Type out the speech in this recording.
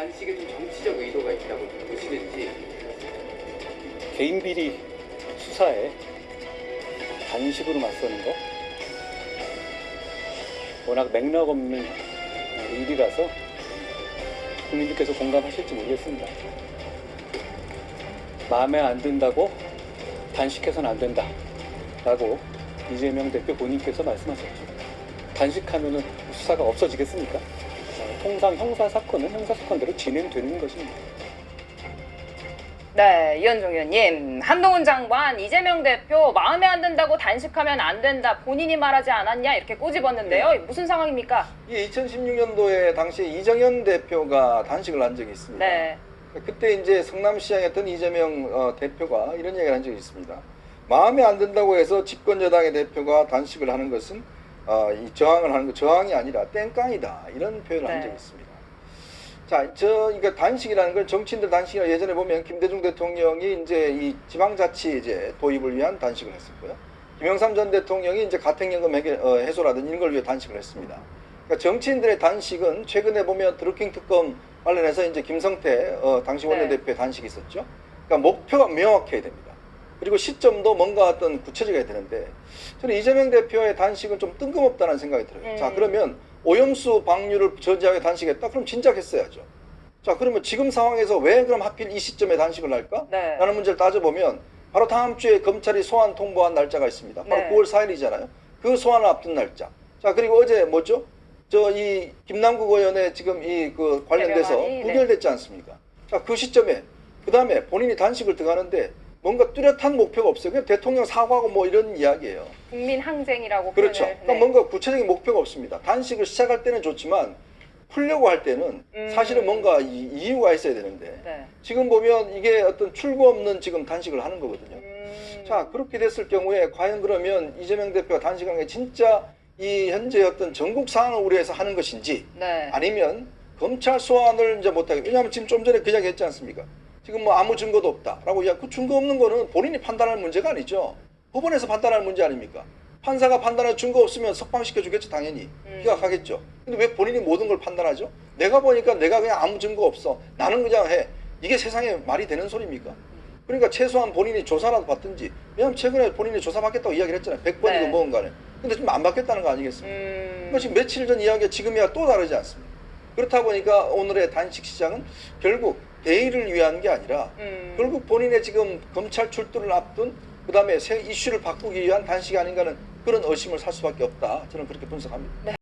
단식에 좀 정치적 의도가 있다고 보시는지. 개인 비리 수사에 단식으로 맞서는 거 워낙 맥락 없는 일이라서 국민들께서 공감하실지 모르겠습니다. 마음에 안 든다고 단식해서는 안 된다 라고 이재명 대표 본인께서 말씀하셨죠. 단식하면 수사가 없어지겠습니까? 통상 형사사건대로 진행되는 것입니다. 네, 이현종 의원님, 한동훈 장관, 이재명 대표 마음에 안 든다고 단식하면 안 된다 본인이 말하지 않았냐 이렇게 꼬집었는데요. 무슨 상황입니까? 이 2016년도에 당시에 이정현 대표가 단식을 한 적이 있습니다. 네. 그때 이제 성남시장이었던 이재명 대표가 이런 얘기를 한 적이 있습니다. 마음에 안 든다고 해서 집권 여당의 대표가 단식을 하는 것은 이 저항을 하는 거 저항이 아니라 땡깡이다 이런 표현을 한 적이 있습니다. 자, 그러니까 단식이라는 건 정치인들 단식이라 예전에 보면 김대중 대통령이 이제 이 지방자치제 도입을 위한 단식을 했었고요. 김영삼 전 대통령이 이제 가택연금 해소라든지 이런 걸 위해 단식을 했습니다. 그러니까 정치인들의 단식은 최근에 보면 드루킹 특검 관련해서 이제 김성태 당시 원내대표의 단식이 있었죠. 그러니까 목표가 명확해야 됩니다. 그리고 시점도 뭔가 어떤 구체적이어야 되는데 저는 이재명 대표의 단식은 좀 뜬금없다는 생각이 들어요. 자, 그러면 오염수 방류를 저지하게 단식했다? 그럼 진작 했어야죠. 자, 그러면 지금 상황에서 왜 그럼 하필 이 시점에 단식을 할까? 네. 라는 문제를 따져보면 바로 다음 주에 검찰이 소환 통보한 날짜가 있습니다. 바로 네. 9월 4일이잖아요. 그 소환을 앞둔 날짜. 자, 그리고 어제 뭐죠? 이 김남국 의원의 지금 그 관련돼서 대변안이, 부결됐지 않습니까? 자, 그 시점에 그 다음에 본인이 단식을 들어가는데 뭔가 뚜렷한 목표가 없어요. 그냥 대통령 사과하고 뭐 이런 이야기예요. 국민 항쟁이라고 그렇죠. 표현을, 그러니까 뭔가 구체적인 목표가 없습니다. 단식을 시작할 때는 좋지만 풀려고 할 때는 사실은 뭔가 이유가 있어야 되는데 네. 지금 보면 이게 어떤 출구 없는 지금 단식을 하는 거거든요. 자, 그렇게 됐을 경우에 과연 그러면 이재명 대표가 단식한 게 진짜 이 현재 어떤 전국 상황을 우려해서 하는 것인지 네. 아니면 검찰 소환을 이제 못하게, 왜냐하면 지금 좀 전에 그 이야기 했지 않습니까? 지금 뭐 아무 증거도 없다라고 그 증거 없는 거는 본인이 판단할 문제가 아니죠. 법원에서 판단할 문제 아닙니까? 판사가 판단할 증거 없으면 석방시켜 주겠죠, 당연히. 기각하겠죠. 근데 왜 본인이 모든 걸 판단하죠? 내가 보니까 내가 그냥 아무 증거 없어. 나는 그냥 해. 이게 세상에 말이 되는 소리입니까? 그러니까 최소한 본인이 조사라도 받든지. 왜냐하면 최근에 본인이 조사받겠다고 이야기를 했잖아요. 100번이고 네. 뭐건 간에. 근데 지금 안 받겠다는 거 아니겠습니까? 그러니까 지금 며칠 전 이야기가 지금이야 또 다르지 않습니까? 그렇다 보니까 오늘의 단식 시장은 결국 대의를 위한 게 아니라 결국 본인의 지금 검찰 출두를 앞둔 그 다음에 새 이슈를 바꾸기 위한 단식이 아닌가는 그런 의심을 살 수밖에 없다. 저는 그렇게 분석합니다. 네.